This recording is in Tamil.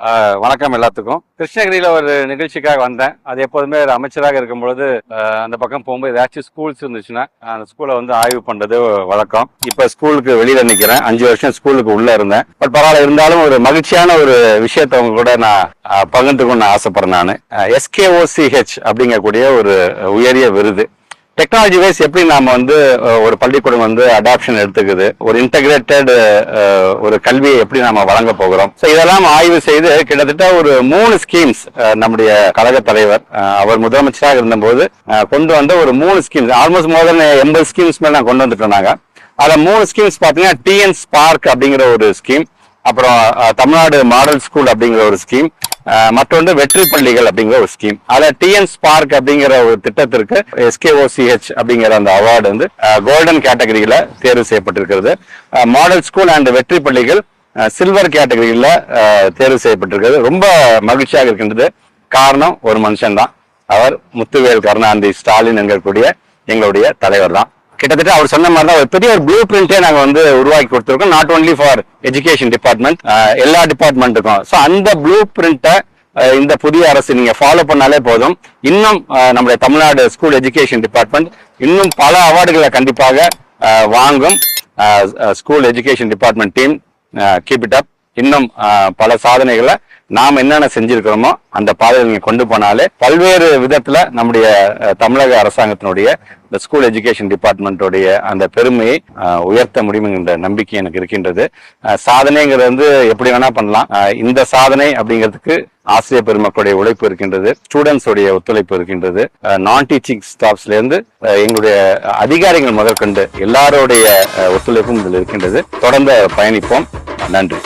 வணக்கம் எல்லாத்துக்கும். கிருஷ்ணகிரியில ஒரு நிகழ்ச்சிக்காக வந்தேன். அது எப்போதுமே ஒரு அமைச்சராக இருக்கும் பொழுது அந்த பக்கம் போகும்போது ஏதாச்சும் ஸ்கூல்ஸ் இருந்துச்சுன்னா அந்த ஸ்கூலை வந்து ஆய்வு பண்றது வழக்கம். இப்ப ஸ்கூலுக்கு வெளியில நிக்கிறேன். 5 வருஷம் ஸ்கூலுக்கு உள்ள இருந்தேன். பட் பரவாயில்ல, இருந்தாலும் ஒரு மகிழ்ச்சியான ஒரு விஷயத்த அவங்க கூட நான் பகிர்ந்துக்கணும்னு ஆசைப்படுறேன். நான் SKOCH அப்படிங்கக்கூடிய ஒரு உயரிய விருது. டெக்னாலஜி வைஸ் எப்படி நாம வந்து ஒரு பள்ளிக்கூடம் வந்து அடாப்ஷன் எடுத்துக்குது, ஒரு இன்டகிரேட்டட் ஒரு கல்வியை எப்படி நாம வழங்க போகிறோம். இதெல்லாம் ஆய்வு செய்து கிட்டத்தட்ட ஒரு 3 ஸ்கீம்ஸ் நம்முடைய கழக தலைவர் அவர் முதலமைச்சராக இருந்தபோது கொண்டு வந்த ஒரு 3 ஸ்கீம்ஸ், ஆல்மோஸ்ட் மோர் தென் 80 ஸ்கீம்ஸ் மேல நான் கொண்டு வந்துட்டு இருந்தாங்க. அதுல 3 ஸ்கீம்ஸ் பாத்தீங்கன்னா TN Spark அப்படிங்கிற ஒரு ஸ்கீம், அப்புறம் தமிழ்நாடு மாடல் ஸ்கூல் அப்படிங்கிற ஒரு ஸ்கீம், மற்றொன்று வெற்றி பள்ளிகள் அப்படிங்கிற ஒரு ஸ்கீம். அதுல TN Spark அப்படிங்கிற ஒரு திட்டத்திற்கு SKOCH அப்படிங்கிற அந்த அவார்டு வந்து கோல்டன் கேட்டகரியில தேர்வு செய்யப்பட்டிருக்கிறது. மாடல் ஸ்கூல் அண்ட் வெற்றி பள்ளிகள் சில்வர் கேட்டகரியில தேர்வு செய்யப்பட்டிருக்கிறது. ரொம்ப மகிழ்ச்சியாக இருக்கின்றது. காரணம் ஒரு மனுஷன் தான், அவர் முத்துவேல் கருணாநிதி ஸ்டாலின் என்கக்கூடிய எங்களுடைய தலைவர் தான். கிட்டத்தட்ட அவர் சொன்ன மாதிரி தான் ஒரு பெரிய ஒரு ப்ளூ பிரிண்டே நாங்க வந்து உருவாக்கி கொடுத்துருக்கோம். Not only for education department, எல்லா டிபார்ட்மெண்ட்டுக்கும். ஸோ அந்த ப்ளூ பிரிண்ட்டை இந்த புதிய அரசு நீங்க ஃபாலோ பண்ணாலே போதும். இன்னும் நம்முடைய தமிழ்நாடு ஸ்கூல் எஜுகேஷன் டிபார்ட்மெண்ட் இன்னும் பல அவார்டுகளை கண்டிப்பாக வாங்கும். School education department team keep it up. இன்னும் பல சாதனைகளை நாம் என்னென்ன செஞ்சிருக்கிறோமோ அந்த பாதையில் நீங்க கொண்டு போனாலே பல்வேறு விதத்துல நம்முடைய தமிழக அரசாங்கத்தினுடைய இந்த ஸ்கூல் எஜுகேஷன் டிபார்ட்மெண்ட்டோடைய அந்த பெருமையை உயர்த்த முடியும் என்ற நம்பிக்கை எனக்கு இருக்கின்றது. சாதனைங்கிறது வந்து எப்படி வேணா பண்ணலாம். இந்த சாதனை அப்படிங்கிறதுக்கு ஆசிரியர் பெருமக்களுடைய உழைப்பு இருக்கின்றது, ஸ்டூடெண்ட்ஸ் உடைய ஒத்துழைப்பு இருக்கின்றது, நான் டீச்சிங் ஸ்டாஃப்ஸ்ல இருந்து எங்களுடைய அதிகாரிகள் முதற்கொண்டு எல்லாருடைய ஒத்துழைப்பும் இதில் இருக்கின்றது. தொடர்ந்து பயணிப்போம். நன்றி.